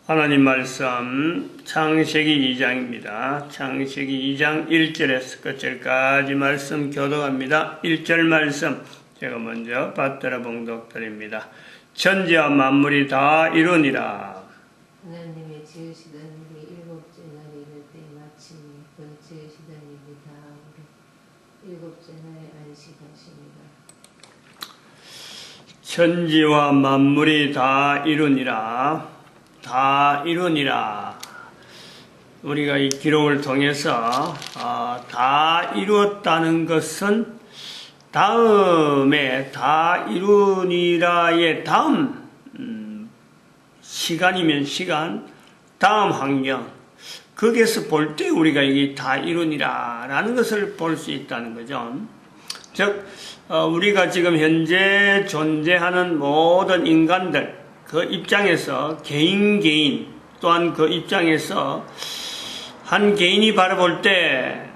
하나님 말씀 창세기 2장입니다. 창세기 2장 1절에서 끝절까지 말씀 교독합니다. 1절 말씀 제가 먼저 받들어 봉독드립니다. 천지와 만물이 다 이루니라. 하나님의 지으시던 일이 일곱째 날이 이를 때 마침이 그 지으시던 일이 다 이루어 일곱째 날에 안식하시니라. 천지와 만물이 다 이루니라. 다 이루니라. 우리가 이 기록을 통해서 다 이루었다는 것은 다음에 다 이루니라의 다음 시간이면 시간, 다음 환경, 거기에서 볼 때 우리가 이게 다 이루니라라는 것을 볼 수 있다는 거죠. 즉 우리가 지금 현재 존재하는 모든 인간들 그 입장에서 개인 또한 그 입장에서 한 개인이 바라볼 때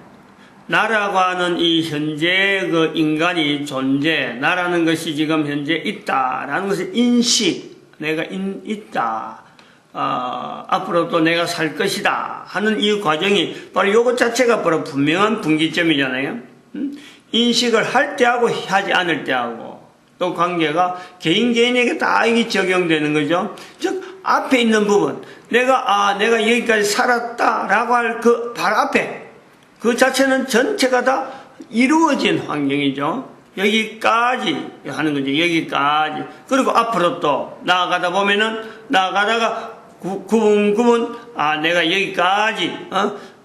나라고 하는 이 현재 그 인간이 존재, 나라는 것이 지금 현재 있다라는 것을 인식, 내가 있다, 앞으로도 내가 살 것이다 하는 이 과정이 바로 이것 자체가 바로 분명한 분기점이잖아요. 인식을 할 때하고 하지 않을 때하고 또 관계가 개인에게 다 이게 적용되는 거죠. 즉 앞에 있는 부분, 내가 여기까지 살았다라고 할 그 바로 앞에 그 자체는 전체가 다 이루어진 환경이죠. 여기까지 하는 거죠. 여기까지. 그리고 앞으로 또 나아가다 보면은 나아가다가 구분 내가 여기까지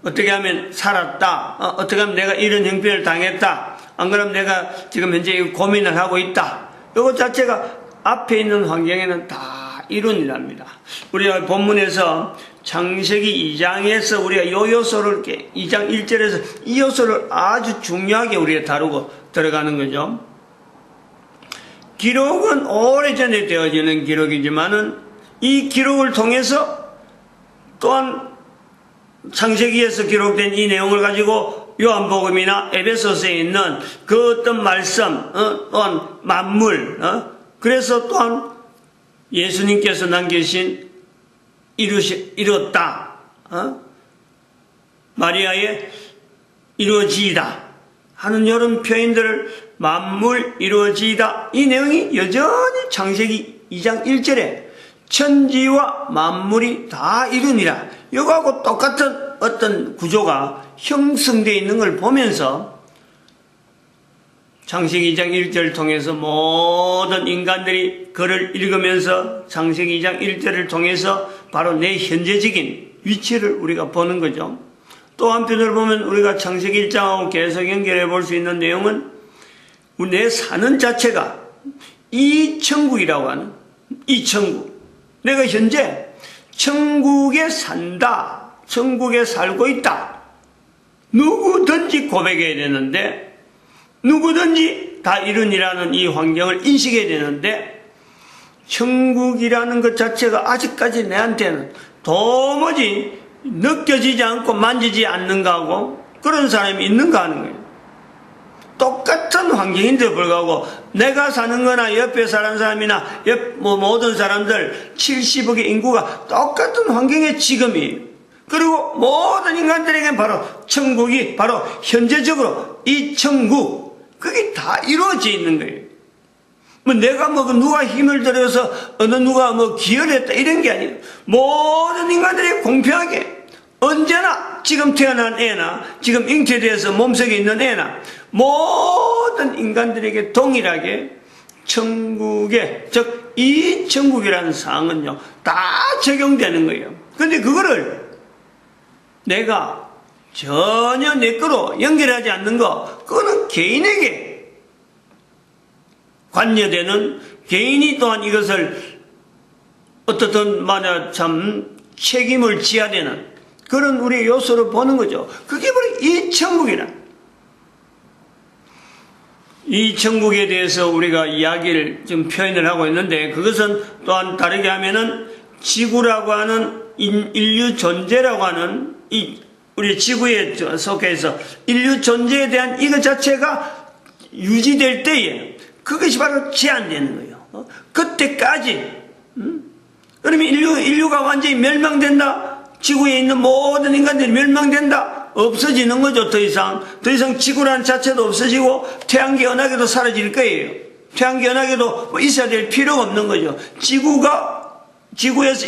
어떻게 하면 살았다. 어떻게 하면 내가 이런 형편을 당했다. 안 그러면 내가 지금 현재 고민을 하고 있다. 이것 자체가 앞에 있는 환경에는 다 이룬이랍니다. 우리가 본문에서 창세기 2장에서 우리가 이 요소를 2장 1절에서 이 요소를 아주 중요하게 우리가 다루고 들어가는 거죠. 기록은 오래전에 되어지는 기록이지만은 이 기록을 통해서 또한 창세기에서 기록된 이 내용을 가지고 요한복음이나 에베소서에 있는 그 어떤 말씀, 또한 만물, 그래서 또한 예수님께서 남기신 이뤘다, 마리아의 이루어지이다 하는 이런 표현들을 만물 이루어지이다 이 내용이 여전히 창세기 2장 1절에 천지와 만물이 다 이루니라 이거하고 똑같은 어떤 구조가 형성되어 있는 걸 보면서 창세기 2장 1절을 통해서 모든 인간들이 글을 읽으면서 창세기 2장 1절을 통해서 바로 내 현재적인 위치를 우리가 보는 거죠. 또 한편으로 보면 우리가 창세기 1장하고 계속 연결해 볼 수 있는 내용은 내 사는 자체가 이 천국이라고 하는 이 천국, 내가 현재 천국에 산다, 천국에 살고 있다. 누구든지 고백해야 되는데 누구든지 다 이룬이라는 이 환경을 인식해야 되는데 천국이라는 것 자체가 아직까지 내한테는 도무지 느껴지지 않고 만지지 않는가 하고 그런 사람이 있는가 하는 거예요. 똑같은 환경인데도 불구하고 내가 사는 거나 옆에 사는 사람이나 모든 사람들 70억의 인구가 똑같은 환경의 지금이에요. 그리고 모든 인간들에게는 바로 천국이 바로 현재적으로 이 천국 그게 다 이루어져 있는 거예요. 내가 누가 힘을 들여서 어느 누가 기여를 했다 이런 게 아니에요. 모든 인간들이 공평하게 언제나 지금 태어난 애나 지금 잉태돼서 몸속에 있는 애나 모든 인간들에게 동일하게 천국에 즉 이 천국이라는 상은요 다 적용되는 거예요. 근데 그거를 내가 전혀 내 거로 연결하지 않는 거 그거는 개인에게 관여되는 개인이 또한 이것을 어떻든 참 책임을 져야 되는 그런 우리의 요소를 보는 거죠. 그게 바로 이 천국이라. 이 천국에 대해서 우리가 이야기를 지금 표현을 하고 있는데 그것은 또한 다르게 하면은 지구라고 하는 인류 존재라고 하는 이 우리 지구에 속해서 인류 존재에 대한 이것 자체가 유지될 때에 그것이 바로 제한되는 거예요. 그때까지 그러면 인류가 완전히 멸망된다. 지구에 있는 모든 인간들이 멸망된다. 없어지는 거죠. 더 이상 지구라는 자체도 없어지고 태양계 은하계도 사라질 거예요. 태양계 은하계도 뭐 있어야 될 필요가 없는 거죠. 지구에서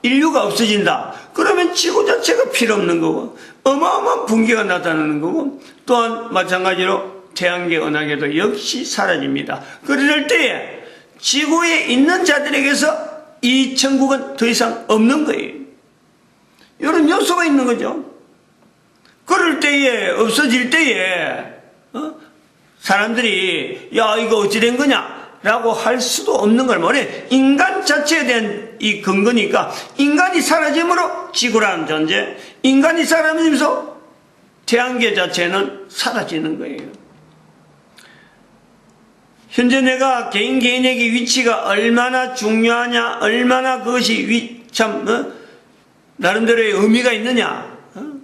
인류가 없어진다. 그러면 지구 자체가 필요 없는 거고 어마어마한 붕괴가 나타나는 거고 또한 마찬가지로 태양계 은하계도 역시 사라집니다. 그럴 때에 지구에 있는 자들에게서 이 천국은 더 이상 없는 거예요. 이런 요소가 있는 거죠. 그럴 때에 없어질 때에 사람들이 야 이거 어찌 된 거냐 라고 할 수도 없는 걸 뭐래. 인간 자체에 대한 이 근거니까 인간이 사라짐으로 지구라는 존재, 인간이 사라지면서 태양계 자체는 사라지는 거예요. 현재 내가 개인에게 위치가 얼마나 중요하냐, 얼마나 그것이 나름대로의 의미가 있느냐,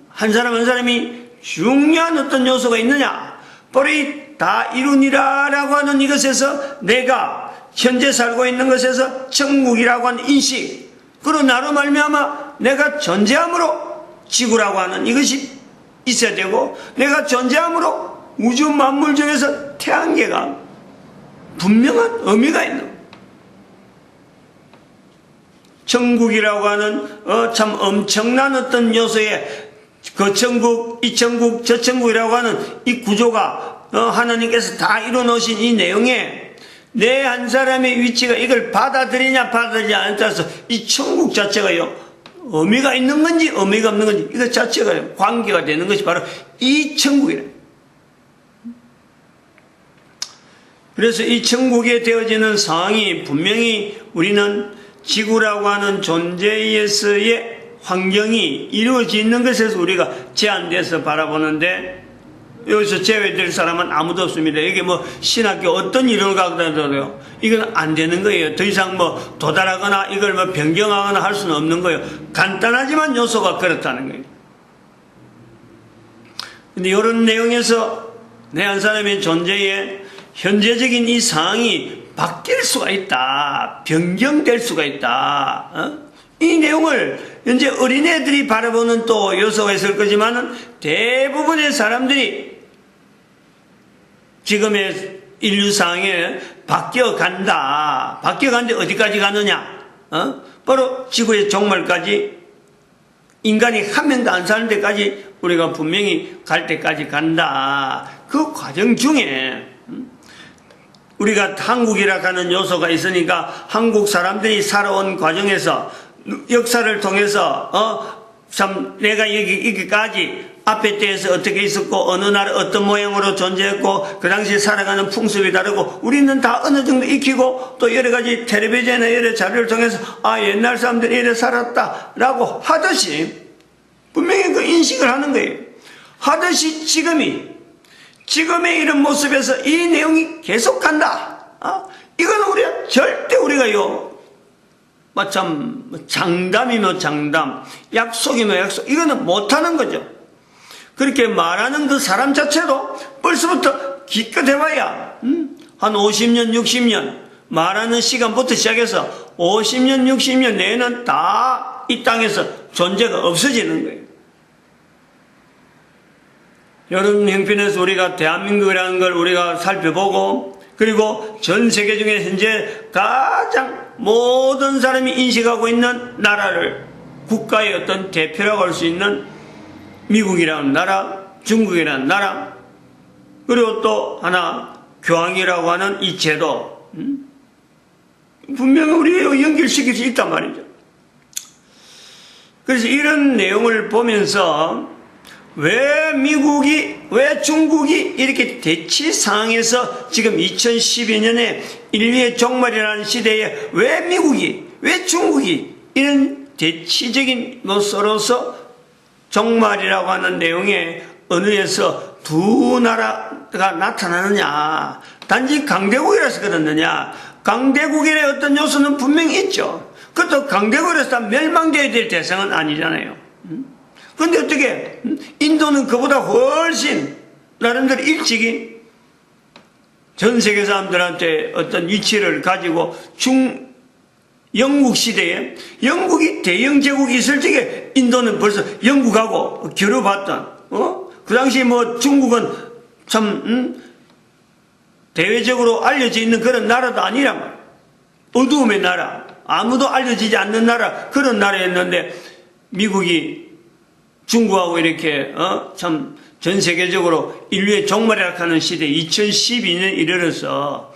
한 사람 한 사람이 중요한 어떤 요소가 있느냐, 바로 이 다 이루니라라고 하는 이것에서 내가 현재 살고 있는 것에서 천국이라고 하는 인식, 그리고 나로 말미암아 내가 존재함으로 지구라고 하는 이것이 있어야 되고, 내가 존재함으로 우주 만물 중에서 태양계가 분명한 의미가 있는 천국이라고 하는 참 엄청난 어떤 요소에 그 천국, 이 천국, 저 천국이라고 하는 이 구조가 하나님께서 다 이루어놓으신 이 내용에 내 한 사람의 위치가 이걸 받아들이냐 받아들이지 않냐에 따라서 이 천국 자체가요 의미가 있는 건지 의미가 없는 건지 이것 자체가 관계가 되는 것이 바로 이 천국이래. 그래서 이 천국에 되어지는 상황이 분명히 우리는 지구라고 하는 존재에서의 환경이 이루어지는 것에서 우리가 제한돼서 바라보는데, 여기서 제외될 사람은 아무도 없습니다. 이게 뭐 신학교 어떤 이론을 가더라도요 이건 안 되는 거예요. 더 이상 뭐 도달하거나 이걸 뭐 변경하거나 할 수는 없는 거예요. 간단하지만 요소가 그렇다는 거예요. 근데 이런 내용에서 내 한 사람의 존재에 현재적인 이 상황이 바뀔 수가 있다, 변경될 수가 있다. 이 내용을 현재 어린애들이 바라보는 또 요소가 있을 거지만은 대부분의 사람들이 지금의 인류 상황에 바뀌어간다. 바뀌어가는데 어디까지 가느냐? 바로 지구의 종말까지, 인간이 한 명도 안 사는 데까지 우리가 분명히 갈 때까지 간다. 그 과정 중에 우리가 한국이라 하는 요소가 있으니까 한국 사람들이 살아온 과정에서 역사를 통해서 참 내가 여기까지 앞에 때에서 어떻게 있었고 어느 나라 어떤 모양으로 존재했고 그 당시에 살아가는 풍습이 다르고 우리는 다 어느 정도 익히고 또 여러 가지 텔레비전이나 여러 자료를 통해서 옛날 사람들이 이래 살았다라고 하듯이 분명히 그 인식을 하는 거예요. 하듯이 지금의 이런 모습에서 이 내용이 계속 간다. 이거는 우리가 절대 우리가요 마참 장담이며 장담, 약속이며 약속, 이거는 못하는 거죠. 그렇게 말하는 그 사람 자체도 벌써부터 기껏 해봐야 한 50년 60년 말하는 시간부터 시작해서 50년 60년 내에는 다 이 땅에서 존재가 없어지는 거예요. 여러분 형편에서 우리가 대한민국이라는 걸 우리가 살펴보고, 그리고 전 세계 중에 현재 가장 모든 사람이 인식하고 있는 나라를, 국가의 어떤 대표라고 할 수 있는 미국이라는 나라, 중국이라는 나라, 그리고 또 하나 교황이라고 하는 이 제도, 분명히 우리가 연결시킬 수 있단 말이죠. 그래서 이런 내용을 보면서 왜 미국이, 왜 중국이 이렇게 대치 상황에서 지금 2012년에 인류의 종말이라는 시대에 왜 미국이, 왜 중국이 이런 대치적인 모습으로서 종말이라고 하는 내용의 언어에서 두 나라가 나타나느냐. 단지 강대국이라서 그렇느냐. 강대국의 어떤 요소는 분명히 있죠. 그것도 강대국이라서 멸망되어야 될 대상은 아니잖아요. 그런데 어떻게 인도는 그보다 훨씬 나름대로 일찍이 전 세계 사람들한테 어떤 위치를 가지고 영국 시대에 영국이 대영 제국이 있을 적에 인도는 벌써 영국하고 겨뤄봤던, 그 당시 뭐 중국은 참, 대외적으로 알려져 있는 그런 나라도 아니란 말이야. 어두움의 나라, 아무도 알려지지 않는 나라, 그런 나라였는데, 미국이 중국하고 이렇게, 참, 전 세계적으로 인류의 종말이라고 하는 시대 2012년 이르러서,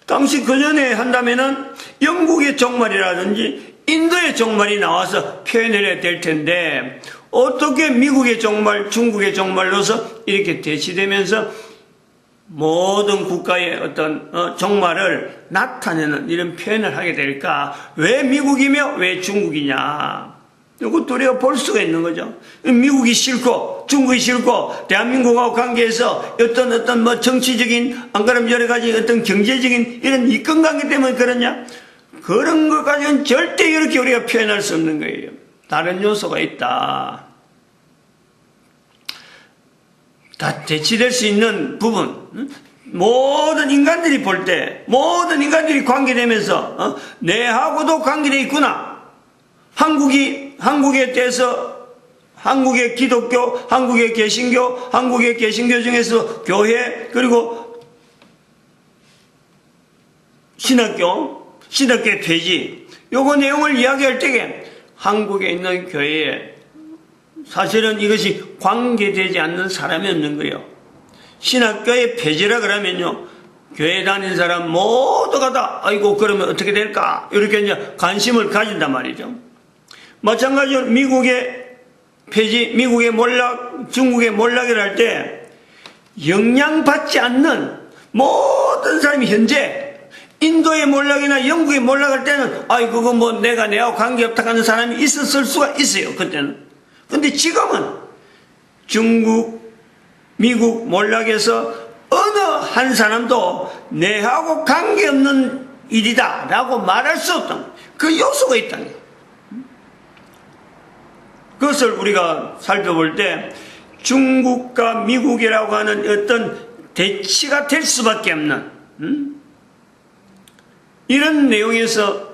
당시 그 전에 한다면은 영국의 종말이라든지 인도의 종말이 나와서 표현을 해야 될 텐데, 어떻게 미국의 종말, 중국의 종말로서 이렇게 대치되면서 모든 국가의 어떤 종말을 나타내는 이런 표현을 하게 될까? 왜 미국이며 왜 중국이냐? 이것도 우리가 볼 수가 있는 거죠. 미국이 싫고 중국이 싫고 대한민국하고 관계에서 어떤 뭐 정치적인 안 그러면 여러 가지 어떤 경제적인 이런 이권관계 때문에 그러냐? 그런 것 가지고는 절대 이렇게 우리가 표현할 수 없는 거예요. 다른 요소가 있다. 다 대치될 수 있는 부분, 모든 인간들이 볼 때, 모든 인간들이 관계되면서 내하고도 관계되어 있구나. 한국에 대해서 한국의 기독교, 한국의 개신교 중에서 교회, 그리고 신학교의 폐지, 요거 내용을 이야기할 때에 한국에 있는 교회에 사실은 이것이 관계되지 않는 사람이 없는 거예요. 신학교의 폐지라 그러면요, 교회 다니는 사람 모두가 다 아이고 그러면 어떻게 될까 이렇게 이제 관심을 가진단 말이죠. 마찬가지로 미국의 폐지, 미국의 몰락, 중국의 몰락을 할 때 영향받지 않는 모든 사람이 현재 인도의 몰락이나 영국의 몰락할 때는 아이 그거 뭐 내하고 관계없다 하는 사람이 있었을 수가 있어요. 그때는. 근데 지금은 중국, 미국 몰락에서 어느 한 사람도 내하고 관계없는 일이다 라고 말할 수 없던 그 요소가 있다는 거예요. 그것을 우리가 살펴볼 때 중국과 미국이라고 하는 어떤 대치가 될 수밖에 없는 이런 내용에서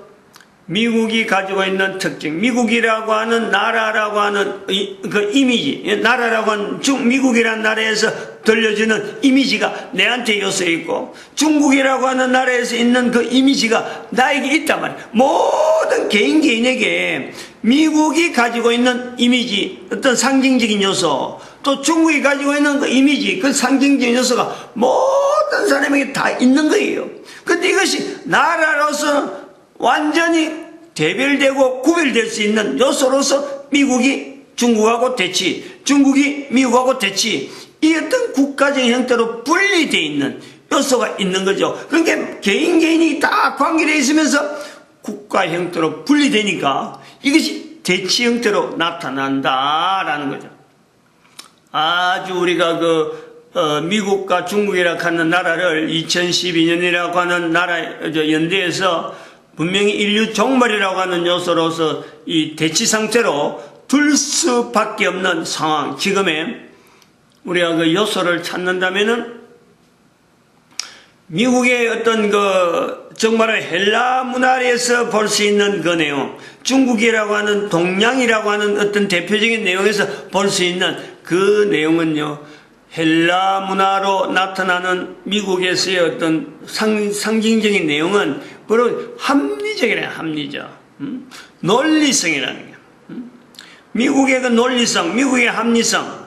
미국이 가지고 있는 특징, 미국이라고 하는 나라라고 하는 그 이미지, 나라라고 하는 미국이라는 나라에서 들려주는 이미지가 내한테 요소에 있고, 중국이라고 하는 나라에서 있는 그 이미지가 나에게 있단 말이야. 모든 개인에게 미국이 가지고 있는 이미지, 어떤 상징적인 요소, 또 중국이 가지고 있는 그 이미지, 그 상징적인 요소가 모든 사람에게 다 있는 거예요. 근데 이것이 나라로서 완전히 대별되고 구별될 수 있는 요소로서 미국이 중국하고 대치, 중국이 미국하고 대치, 이 어떤 국가적인 형태로 분리되어 있는 요소가 있는 거죠. 그러니까 개인이 다 관계되어 있으면서 국가 형태로 분리되니까 이것이 대치 형태로 나타난다라는 거죠. 아주 우리가 미국과 중국이라고 하는 나라를 2012년이라고 하는 나라 연대에서 분명히 인류 종말이라고 하는 요소로서 이 대치 상태로 둘 수밖에 없는 상황, 지금의 우리가 그 요소를 찾는다면은 미국의 어떤 정말로 헬라 문화에서 볼 수 있는 그 내용, 중국이라고 하는 동양이라고 하는 어떤 대표적인 내용에서 볼 수 있는 그 내용은요, 헬라 문화로 나타나는 미국에서의 어떤 상징적인 내용은 바로 합리적이라는 합리적, 논리성이라는 게. 미국의 그 논리성, 미국의 합리성,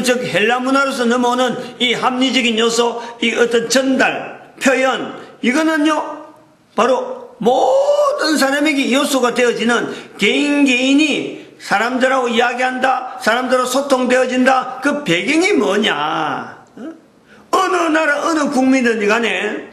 즉 헬라 문화로서 넘어오는 이 합리적인 요소, 이 어떤 전달, 표현, 이거는요 바로 모든 사람에게 요소가 되어지는 개인이 사람들하고 이야기한다, 사람들하고 소통되어진다. 그 배경이 뭐냐? 어느 나라, 어느 국민이든 간에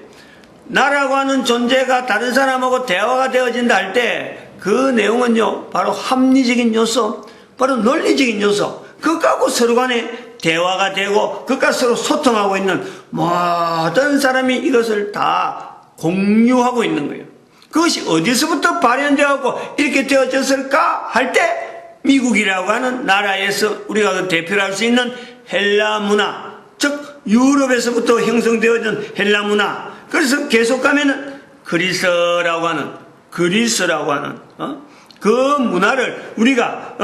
나라고 하는 존재가 다른 사람하고 대화가 되어진다 할 때 그 내용은요 바로 합리적인 요소, 바로 논리적인 요소, 그것하고 서로 간에 대화가 되고 그것과 서로 소통하고 있는 모든 사람이 이것을 다 공유하고 있는 거예요. 그것이 어디서부터 발현되었고 이렇게 되어졌을까 할 때 미국이라고 하는 나라에서 우리가 대표를 할 수 있는 헬라 문화, 즉 유럽에서부터 형성되어진 헬라 문화, 그래서 계속 가면은 그리스라고 하는 그리스라고 하는 그 문화를 우리가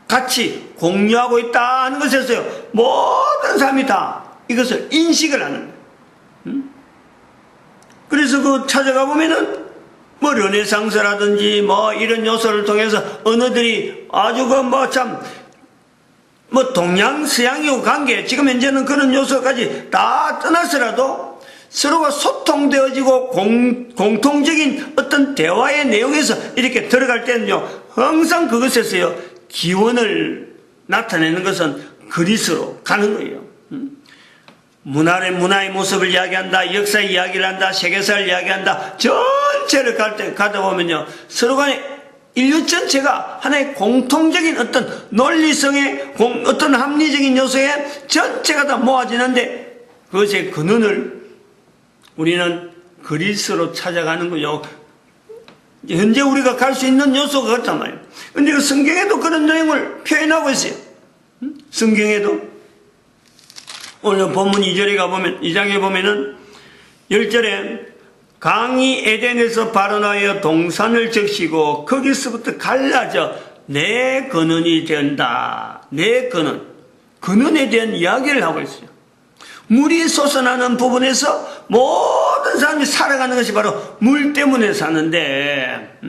같이 공유하고 있다는 것에서요 모든 사람이 다 이것을 인식을 하는 거예요. 그래서 그 찾아가 보면은 뭐 르네상스라든지 뭐 이런 요소를 통해서 언어들이 아주 그 뭐 참 뭐 동양 서양이고 관계 지금 현재는 그런 요소까지 다 떠나서라도 서로가 소통되어지고 공통적인 어떤 대화의 내용에서 이렇게 들어갈 때는요 항상 그것에서요 기원을 나타내는 것은 그리스로 가는 거예요. 문화의 모습을 이야기한다, 역사의 이야기를 한다, 세계사를 이야기한다, 전체를 가다 보면요 서로 간에 인류 전체가 하나의 공통적인 어떤 논리성의 어떤 합리적인 요소에 전체가 다 모아지는데 그것의 근원을 우리는 그리스로 찾아가는 거요. 현재 우리가 갈 수 있는 요소가 그렇단 말이에요. 근데 그 성경에도 그런 내용을 표현하고 있어요. 성경에도 오늘 본문 2절에 가보면 2장에 보면은 10절에 강이 에덴에서 발원하여 동산을 적시고 거기서부터 갈라져 내 근원이 된다. 내 근원에 대한 이야기를 하고 있어요. 물이 솟아나는 부분에서 모든 사람이 살아가는 것이 바로 물 때문에 사는데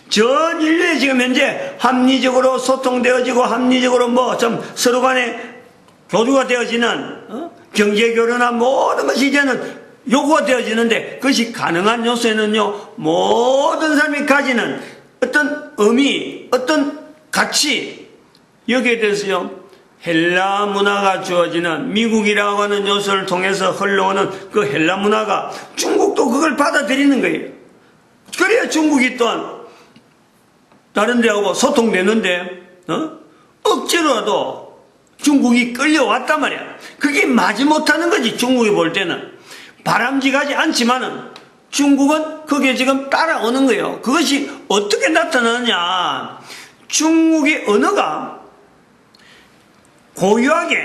전 인류에 지금 현재 합리적으로 소통되어지고 합리적으로 뭐 좀 서로 간에 교류가 되어지는 경제교류나 모든 것이 이제는 요구가 되어지는데 그것이 가능한 요소에는요 모든 사람이 가지는 어떤 의미 어떤 가치 여기에 대해서요 헬라 문화가 주어지는 미국이라고 하는 요소를 통해서 흘러오는 그 헬라 문화가 중국도 그걸 받아들이는 거예요. 그래야 중국이 또한 다른 데하고 소통되는데 억지로라도 중국이 끌려왔단 말이야. 그게 마지 못하는 거지. 중국이 볼 때는 바람직하지 않지만은 중국은 그게 지금 따라오는 거예요. 그것이 어떻게 나타나느냐. 중국의 언어가 고유하게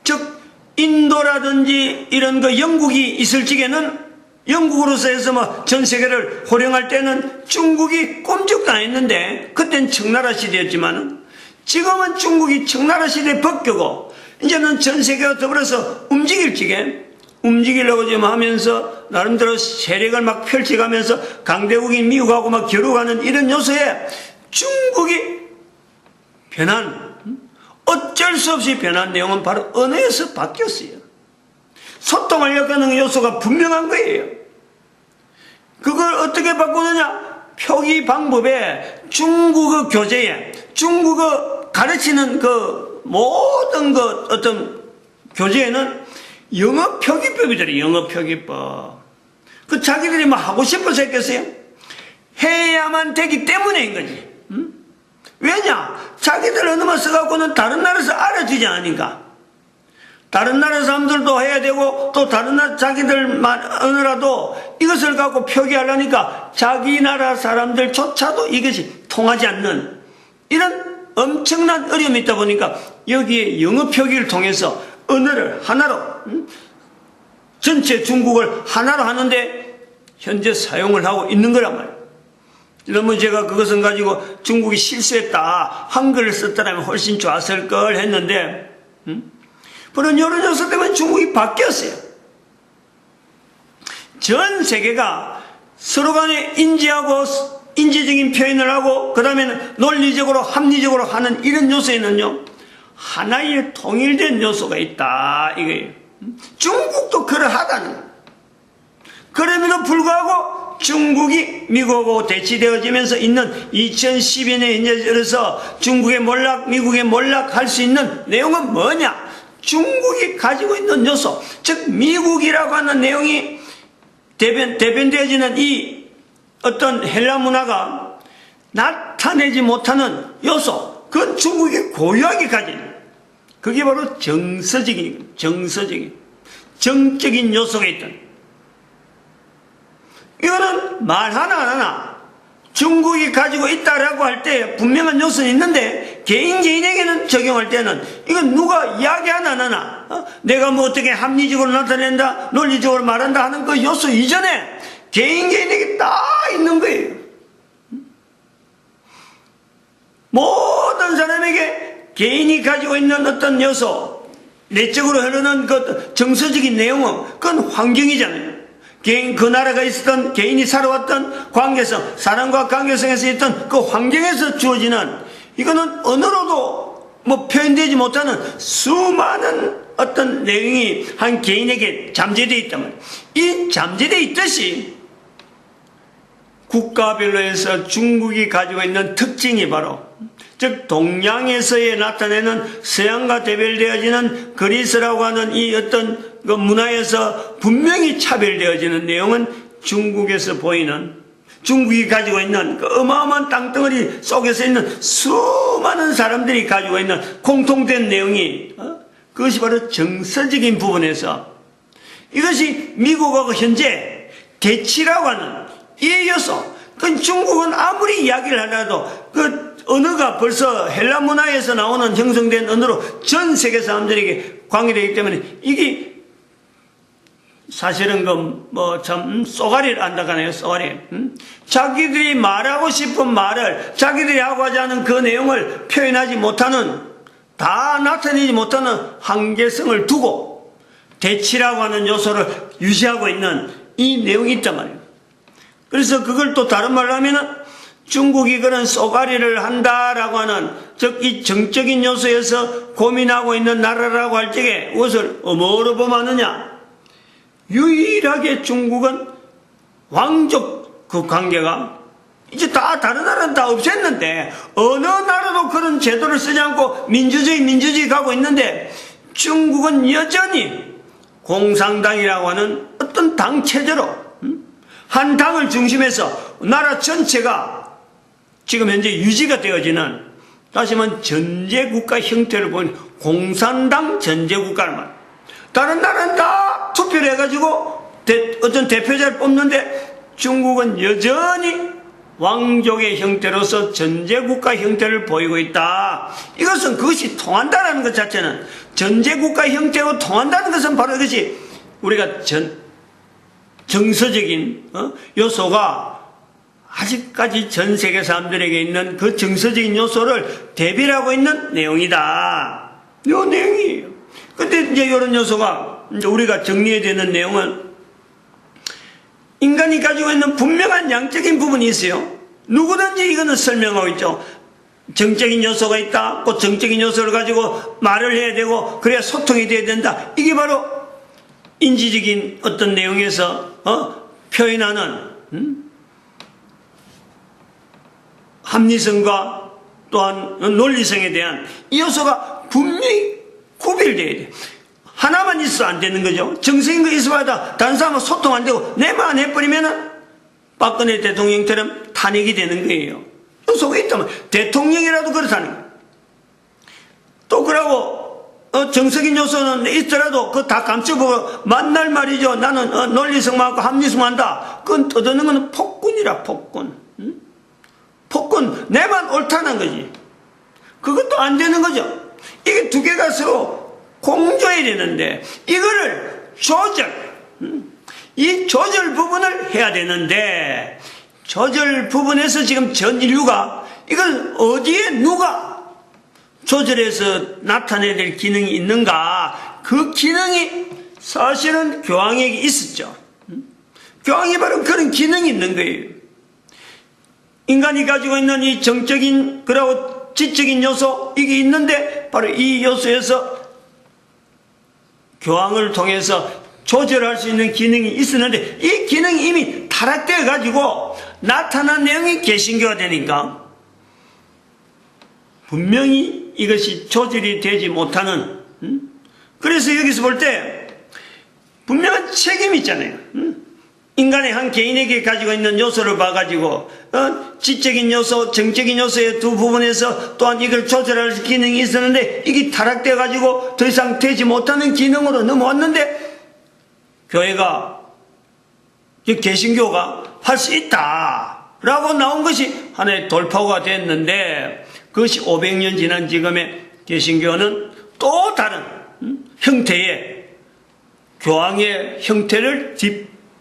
즉 인도라든지 이런 그 영국이 있을 적에는 영국으로서 해서 뭐 전 세계를 호령할 때는 중국이 꼼짝도 안 했는데 그땐 청나라 시대였지만은 지금은 중국이 청나라 시대에 벗겨고 이제는 전 세계와 더불어서 움직일 적에 움직이려고 지금 하면서 나름대로 세력을 막 펼쳐가면서 강대국인 미국하고 막 겨루가는 이런 요소에 중국이 변한 어쩔 수 없이 변한 내용은 바로 언어에서 바뀌었어요. 소통하려고 하는 요소가 분명한 거예요. 그걸 어떻게 바꾸느냐? 표기 방법에 중국어 교재에 중국어 가르치는 그 모든 그 어떤 교재에는 영어 표기법이더래. 영어 표기법. 그 자기들이 뭐 하고 싶어서 했겠어요? 해야만 되기 때문에인 거지. 왜냐? 자기들 언어만 써갖고는 다른 나라에서 알아주지 않으니까. 다른 나라 사람들도 해야 되고 또 다른 나라 자기들만 언어라도 이것을 갖고 표기하려니까 자기 나라 사람들조차도 이것이 통하지 않는 이런 엄청난 어려움이 있다 보니까 여기에 영어 표기를 통해서 언어를 하나로 전체 중국을 하나로 하는데 현재 사용을 하고 있는 거란 말이에요. 그러면 제가 그것을 가지고 중국이 실수했다 한글을 썼더라면 훨씬 좋았을 걸 했는데 그런 여러 요소 때문에 중국이 바뀌었어요. 전 세계가 서로 간에 인지하고 인지적인 표현을 하고 그 다음에는 논리적으로 합리적으로 하는 이런 요소에는요 하나의 통일된 요소가 있다 이거예요. 중국도 그러하다는 거예요. 그럼에도 불구하고 중국이 미국하고 대치되어지면서 있는 2012년에 이제로서 중국의 몰락 미국의 몰락할 수 있는 내용은 뭐냐? 중국이 가지고 있는 요소 즉 미국이라고 하는 내용이 대변되어지는 이 어떤 헬라 문화가 나타내지 못하는 요소 그건 중국이 고유하게 가진 그게 바로 정적인 정적인 요소가 있다. 이거는 말 하나 안 하나 중국이 가지고 있다라고 할 때 분명한 요소는 있는데 개인에게는 적용할 때는 이건 누가 이야기 하나 안 하나 내가 뭐 어떻게 합리적으로 나타낸다 논리적으로 말한다 하는 그 요소 이전에 개인에게 다 있는 거예요. 모든 사람에게 개인이 가지고 있는 어떤 요소, 내적으로 흐르는 그 정서적인 내용은 그건 환경이잖아요. 개인, 그 나라가 있었던 개인이 살아왔던 관계성, 사람과 관계성에서 있던 그 환경에서 주어지는, 이거는 언어로도 뭐 표현되지 못하는 수많은 어떤 내용이 한 개인에게 잠재되어 있단 말이에요. 이 잠재되어 있듯이 국가별로 해서 중국이 가지고 있는 특징이 바로, 즉 동양에서의 나타내는 서양과 대별되어지는 그리스라고 하는 이 어떤 그 문화에서 분명히 차별되어지는 내용은 중국에서 보이는, 중국이 가지고 있는 그 어마어마한 땅덩어리 속에서 있는 수많은 사람들이 가지고 있는 공통된 내용이, 그것이 바로 정서적인 부분에서, 이것이 미국하고 현재 대치라고 하는 이 요소, 그 중국은 아무리 이야기를 하더라도 그 언어가 벌써 헬라 문화에서 나오는 형성된 언어로 전 세계 사람들에게 관계되기 때문에, 이게 사실은 참 쏘가리를 안다고 하네요. 쏘가리. 자기들이 말하고 싶은 말을, 자기들이 하고 하지 않은 그 내용을 표현하지 못하는, 다 나타내지 못하는 한계성을 두고 대치라고 하는 요소를 유지하고 있는 이 내용이 있단 말이에요. 그래서 그걸 또 다른 말로 하면은, 중국이 그런 쏘가리를 한다라고 하는, 즉 이 정적인 요소에서 고민하고 있는 나라라고 할 적에 무엇을 뭐로 범하느냐? 유일하게 중국은 왕족 그 관계가, 이제 다 다른 나라는 다 없앴는데 어느 나라도 그런 제도를 쓰지 않고 민주주의 가고 있는데, 중국은 여전히 공산당이라고 하는 어떤 당 체제로 한 당을 중심해서 나라 전체가 지금 현재 유지가 되어지는, 다시 말하면 전제국가 형태를 보이는 공산당 전제국가를 말합니다. 다른 나라는 다 투표를 해가지고 어떤 대표자를 뽑는데, 중국은 여전히 왕족의 형태로서 전제국가 형태를 보이고 있다. 이것은 그것이 통한다는 것 자체는, 전제국가 형태로 통한다는 것은 바로 이것이 우리가 정서적인 요소가 아직까지 전 세계 사람들에게 있는 그 정서적인 요소를 대비하고 있는 내용이다. 이 내용이에요. 근데 이제 이런 요소가, 이제 우리가 정리해야 되는 내용은, 인간이 가지고 있는 분명한 양적인 부분이 있어요. 누구든지 이거는 설명하고 있죠. 정적인 요소가 있다. 그 정적인 요소를 가지고 말을 해야 되고, 그래야 소통이 돼야 된다. 이게 바로 인지적인 어떤 내용에서 표현하는 합리성과 또한 논리성에 대한 이 요소가 분명히 구별되어야 돼. 하나만 있어 안 되는 거죠. 정성인 거 있어봐야 다른 사람은 소통 안 되고 내만 해버리면은 박근혜 대통령처럼 탄핵이 되는 거예요. 요소가 있다면 대통령이라도 그렇다는 거예요. 또 그러고 정석인 요소는 있더라도 그거 다 감춰보고 만날 말이죠. 나는 논리성만 하고 합리성만 한다. 그건 떠드는 건 폭군이라, 폭군. 폭군, 내만 옳다는 거지. 그것도 안 되는 거죠. 이게 두 개가 서로 공조해야 되는데, 이거를 이 조절 부분을 해야 되는데, 조절 부분에서 지금 전 인류가 이걸 어디에 누가 조절해서 나타내야 될 기능이 있는가? 그 기능이 사실은 교황에게 있었죠. 교황이 바로 그런 기능이 있는 거예요. 인간이 가지고 있는 이 정적인, 그리고 지적인 요소, 이게 있는데, 바로 이 요소에서 교황을 통해서 조절할 수 있는 기능이 있었는데, 이 기능이 이미 타락되어 가지고 나타난 내용이 개신교가 되니까, 분명히 이것이 조절이 되지 못하는, 그래서 여기서 볼 때, 분명한 책임이 있잖아요. 인간의 한 개인에게 가지고 있는 요소를 봐가지고 지적인 요소, 정적인 요소의 두 부분에서 또한 이걸 조절할 기능이 있었는데 이게 타락되어 가지고 더 이상 되지 못하는 기능으로 넘어왔는데 교회가, 개신교가 할 수 있다 라고 나온 것이 하나의 돌파구가 됐는데, 그것이 500년 지난 지금의 개신교는 또 다른 형태의 교황의 형태를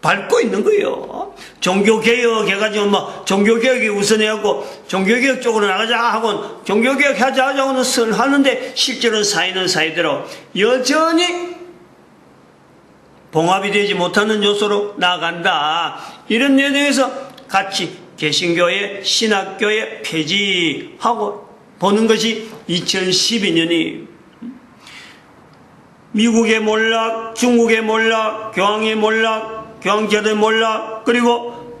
밟고 있는 거예요. 종교개혁 해가지고 뭐 종교개혁이 우선해갖고 종교개혁 쪽으로 나가자 하고 종교개혁 하자고는 하는데 실제로는 사회는 사회대로 여전히 봉합이 되지 못하는 요소로 나아간다. 이런 여정에서 같이 개신교의 신학교의 폐지하고 보는 것이 2012년이 미국의 몰락, 중국의 몰락, 교황의 몰락, 교황제도의 몰락, 그리고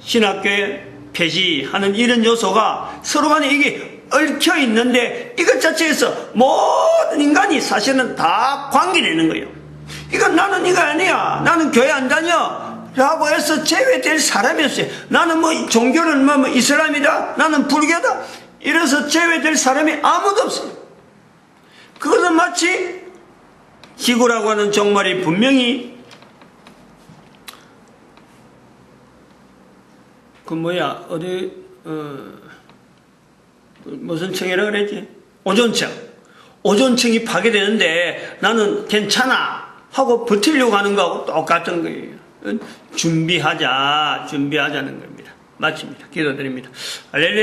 신학교의 폐지하는 이런 요소가 서로 간에 이게 얽혀 있는데 이것 자체에서 모든 인간이 사실은 다 관계되는 거예요. 이건 나는 이거 아니야. 나는 교회 안 다녀. 라고 해서 제외될 사람이 없어요. 나는 뭐 종교는 뭐 이슬람이다. 나는 불교다. 이래서 제외될 사람이 아무도 없어요. 그것은 마치 지구라고 하는 종말이 분명히 무슨 층이라 그랬지? 오존층이 파괴되는데 나는 괜찮아 하고 버티려고 하는 거하고 똑같은 거예요. 준비하자는 겁니다. 마칩니다. 기도드립니다. 할렐루야.